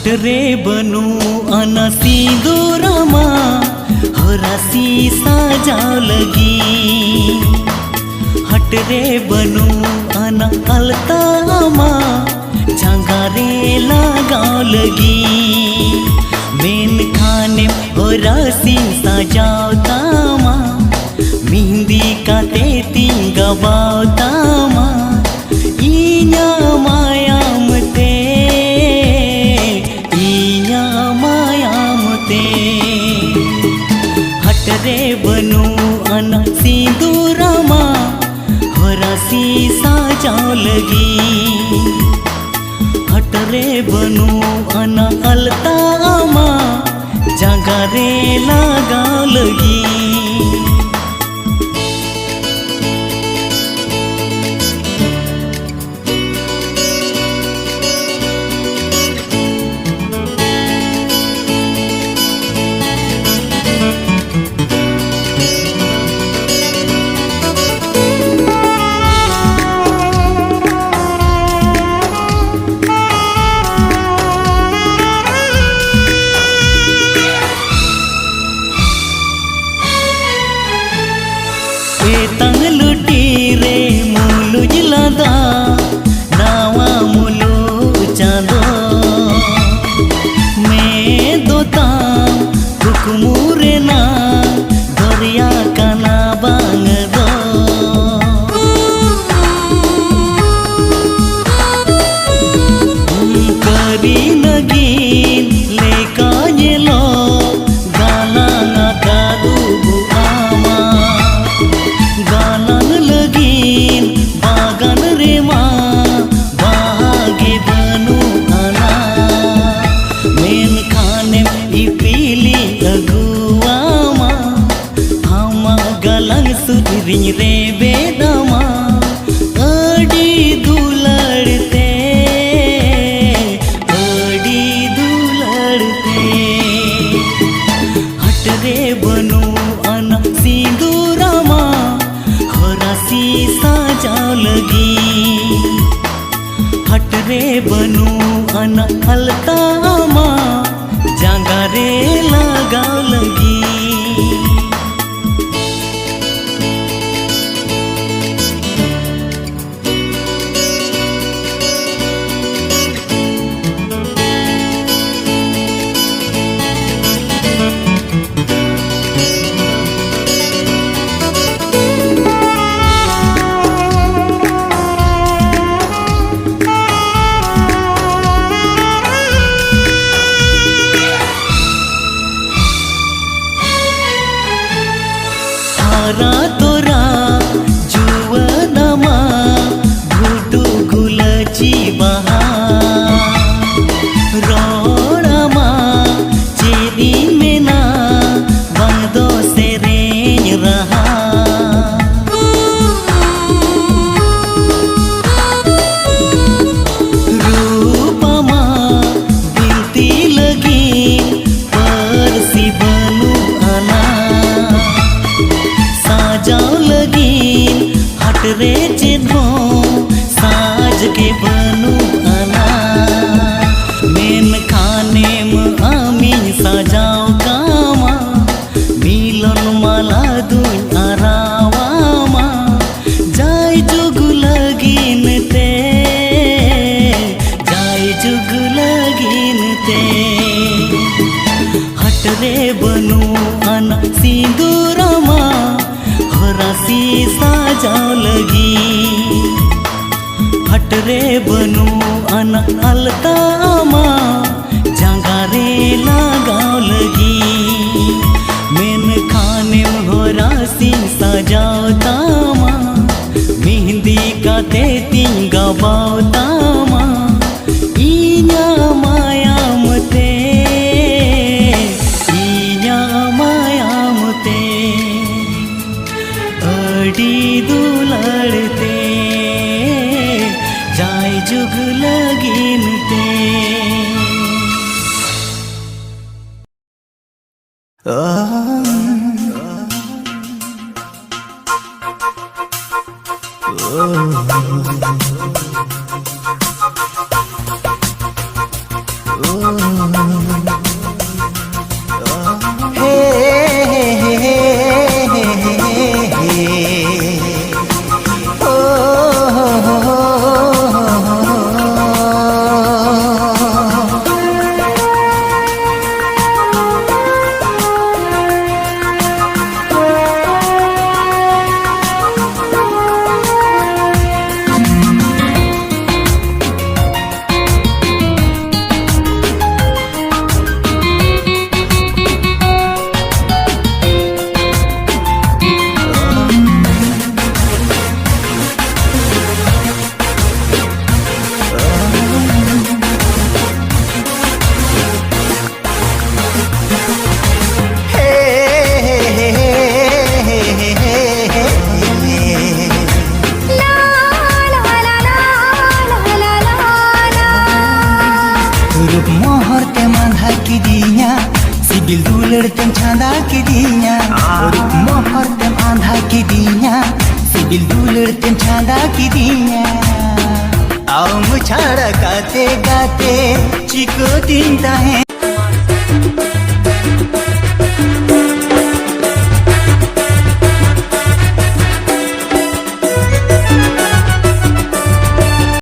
हट रे बनू अना सिंदूरमा हरासी साजाव लगी। हट रे बनू अना अलतामा झांगारे लगाव लगी। मेन खाने हरासी साजाव तामा मेहंदी काते तिंगावाव तामा इन्या मायाम ते हट रे बनू अना सिंदूरमा हरासी साजाव लगी। हट रे बनू अना अलतामा झांगारे लगाव लगी। नावा मुलु चांदो मैं दोता हुकुमुरे ना दरिया काना बांग दो। करी नगीन लेका येलो गाना कादू आमा गाना लगीन बागान रे माँ बागे बनू आना। मेन खाने इपीली अगुआ माँ हमा गलंग सुधरिኝ रे बेदमा अड़ी दुलड़ते हट रे बनू अना सिंदूरमा हरासी साजाव लगी। हट रे बनू अना अलतामा झांगारे लगाव लगी। तोरा जुवनमा घुटू गुलची बहा रोड़मा चेदी में ना बंदो से रेंज रहा। रूपमा बिनती लगी पर सी बनू आना साजाव लगीन। हट रे चिन्हो साज के बनू आना। मेन खाने में आमीन साजाव कामा मिलन माला दुन आरावामा जाय जुग लगीन ते जाय जुग लगीन ते। हट रे बनू अना सिंदूरमा हरासी साजाव लगी। हट रे बनू अना अलतामा झांगारे लगाव लगी। मेन खाने हरासी साजाव तामा मेहंदी काते तिंगावाव तामा इन्या मायाम ते अड़ी दुलड़ते जाय जुग लगीन ते। Oh दुलड़ तेम छांदा की दिया और मोहर तेम आंधा की दिया सिबिल दुलड़ तेम छांदा की दिया आओ मुछाड़ा गाते गाते चिको दिन ताहे